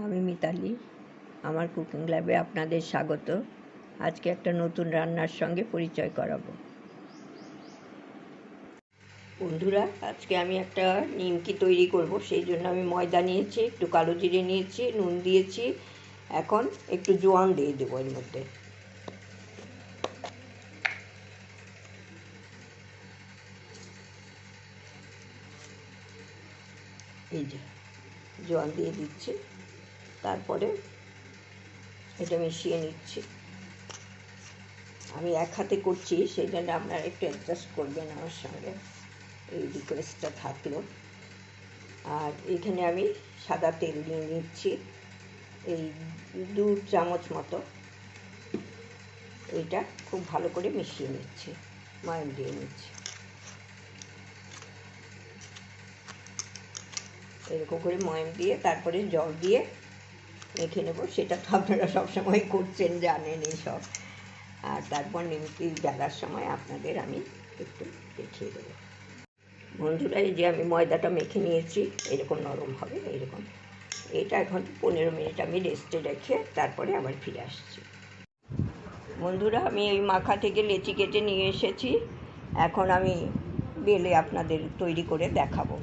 আমি মিতালি, আমার কুকিং ল্যাবে আপনাদের স্বাগত। আজকে একটা নতুন রান্নার সঙ্গে পরিচয় করাবো। বন্ধুরা, আজকে আমি একটা নিমকি তৈরি করব। সেই জন্য আমি ময়দা নিয়েছি, একটু কালো জিরে নিয়েছি, নুন দিয়েছি। এখন একটু জোয়ান দিয়ে দেবো এর মধ্যে। এই যে জোয়ান দিয়ে দিচ্ছি, তারপরে এটা মিশিয়ে নিচ্ছি। আমি এক হাতে করছি, সেই জন্য আপনারা একটু অ্যাডজাস্ট করবেন আমার সঙ্গে, এই রিকোয়েস্টটা থাকলো। আর এখানে আমি সাদা তেল নিয়ে নিচ্ছি, এই 2 চামচ মতো। এইটা খুব ভালো করে মিশিয়ে নিচ্ছি, ময়াম দিয়ে নিচ্ছি। এরকম করে ময়াম দিয়ে তারপরে জল দিয়ে মেখে নেব। সেটা তো আপনারা সবসময় করছেন, জানেন এই সব। আর তারপর নিমকি জ্বালার সময় আপনাদের আমি একটু দেখিয়ে দেবো। বন্ধুরা, এই যে আমি ময়দাটা মেখে নিয়েছি, এরকম নরম হবে এরকম। এটা এখন 15 মিনিট আমি রেস্টে রেখে তারপরে আবার ফিরে আসছি। বন্ধুরা, আমি এই মাখা থেকে লেচি কেটে নিয়ে এসেছি। এখন আমি বেলে আপনাদের তৈরি করে দেখাবো।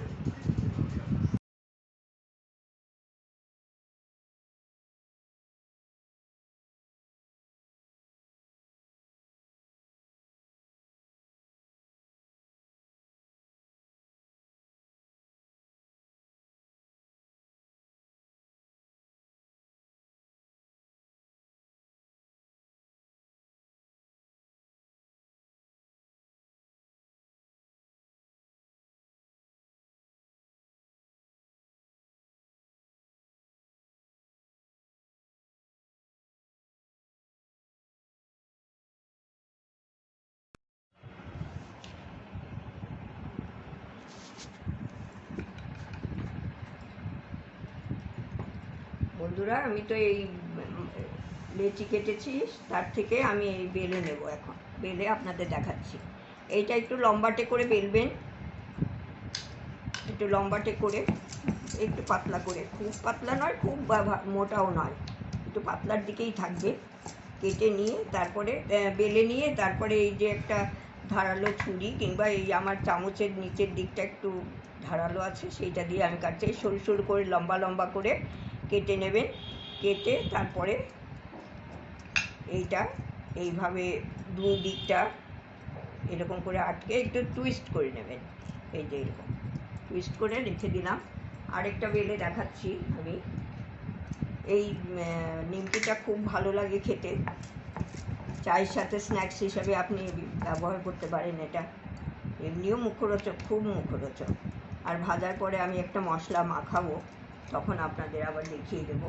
বন্ধুরা, আমি তো এই লেচি কেটেছি, তার থেকে আমি এই বেলে নেব। এখন বেলে আপনাদের দেখাচ্ছি। এইটা একটু লম্বাটে করে বেলবেন, একটু লম্বাটে করে, একটু পাতলা করে, খুব পাতলা নয়, খুব মোটাও নয়, একটু পাতলার দিকেই থাকবে। কেটে নিয়ে তারপরে বেলে নিয়ে তারপরে এই যে একটা ধারালো ছুরি কিংবা এই আমার চামচের নিচের দিকটা একটু ধারালো আছে, সেইটা দিয়ে আমি কাটছি। সরু সরু করে লম্বা লম্বা করে কেটে নেবেন। কেটে তারপরে এইটা এইভাবে 2 দিকটা এরকম করে আটকে একটু টুইস্ট করে নেবেন। এই যে এরকম টুইস্ট করে রেখে দিলাম। আরেকটা বেলে দেখাচ্ছি আমি। এই নিমকিটা খুব ভালো লাগে খেতে, চায়ের সাথে স্ন্যাক্স হিসাবে আপনি ব্যবহার করতে পারেন। এটা এমনিও মুখরোচক, খুব মুখরোচক। আর ভাজার পরে আমি একটা মশলা মাখাবো, তখন আপনাদের আবার দেখিয়ে দেবো।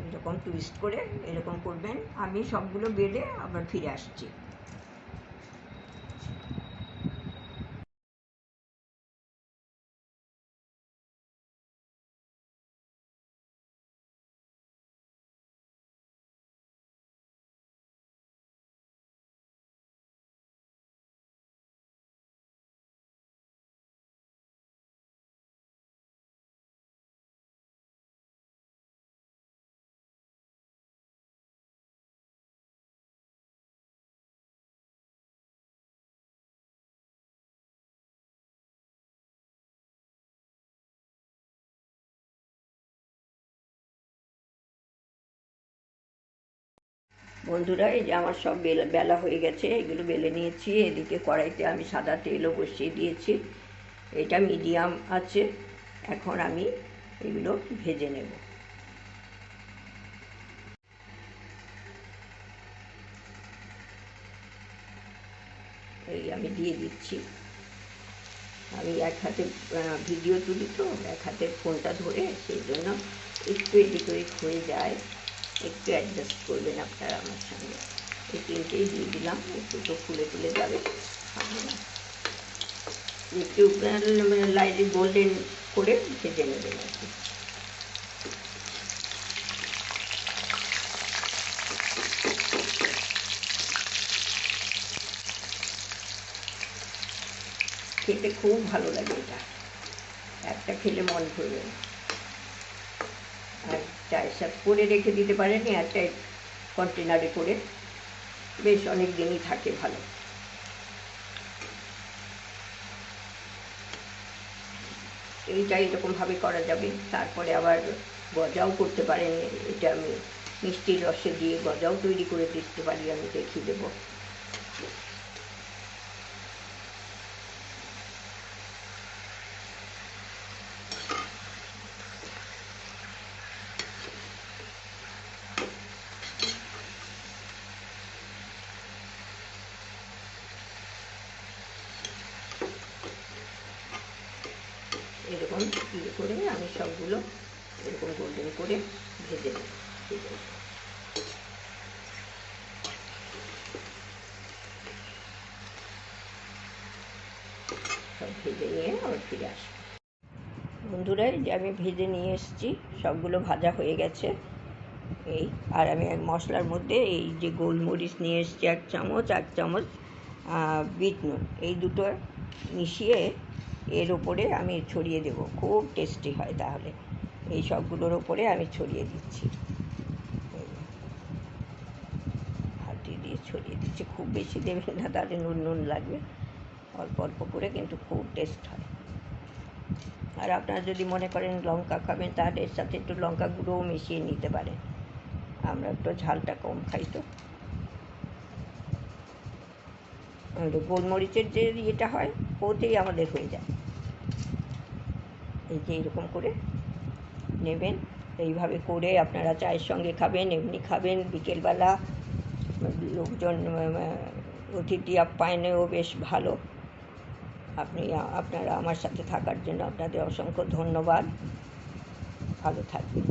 এরকম টুইস্ট করে এরকম করবেন। আমি সবগুলো বেলে আবার ফিরে আসছি। বন্ধুরা, এই যে আমার সব বেলা হয়ে গেছে, এগুলো বেলে নিয়েছি। এদিকে কড়াইতে আমি সাদা তেলও বসিয়ে দিয়েছি, এটা মিডিয়াম আছে। এখন আমি এগুলো ভেজে নেব। এই আমি দিয়ে দিচ্ছি। আমি এক হাতে ভিডিও তুলি তো, এক হাতে ফোনটা ধরে, সেই জন্য একটু এদিক ওদিক হয়ে যায়। একটু অ্যাডজাস্ট করবেন আপনারা আমার সঙ্গে। এই তিনটেই দিয়ে দিলাম, একটু তো ফুলে ফুলে যাবে, একটু লাইট গোল্ডেন করে ভেজে নেবেন আর কি। খুব ভালো লাগে এটা, একটা খেলে মন ভরবে না। আর চায়ের সাথে করে রেখে দিতে পারেন একটা কন্টেনারে করে, বেশ অনেক দিনই থাকে ভালো। এইটা এরকমভাবে করা যাবে। তারপরে আবার গজাও করতে পারেন, এটা আমি মিষ্টির রসে দিয়ে গজাও তৈরি করে দিতে পারি, আমি দেখিয়ে দেবো। এরকম ইয়ে করে আমি সবগুলো এরকম গোল্ডেন করে ভেজে নেব। সব ভেজে নিয়ে আবার ফিরে আসবো। বন্ধুরা, এই যে আমি ভেজে নিয়ে এসেছি, সবগুলো ভাজা হয়ে গেছে। এই আর আমি এক মশলার মধ্যে এই যে গোলমরিচ নিয়ে এসেছি 1 চামচ, 1 চামচ বিট নুন, এই দুটো মিশিয়ে এর ওপরে আমি ছড়িয়ে দেব। খুব টেস্টি হয় তাহলে। এই সবগুলোর ওপরে আমি ছড়িয়ে দিচ্ছি, হাতে দিয়ে ছড়িয়ে দিচ্ছি। খুব বেশি দেবেন না, তাহলে নুন নুন লাগবে। অল্প অল্প করে, কিন্তু খুব টেস্ট হয়। আর আপনারা যদি মনে করেন লঙ্কা খাবেন, তাহলে এর সাথে একটু লঙ্কা গুঁড়োও মিশিয়ে নিতে পারেন। আমরা একটু ঝালটা কম খাই তো। গোলমরিচের যে ইয়েটা হয়, ওতেই আমাদের হয়ে যায়। এই যে এরকম করে নেবেন, এইভাবে করে আপনারা চায়ের সঙ্গে খাবেন, এমনি খাবেন, বিকেলবেলা লোকজন অতিথি আপ্যায়নেও বেশ ভালো। আপনারা আমার সাথে থাকার জন্য আপনাদের অসংখ্য ধন্যবাদ। ভালো থাকবেন।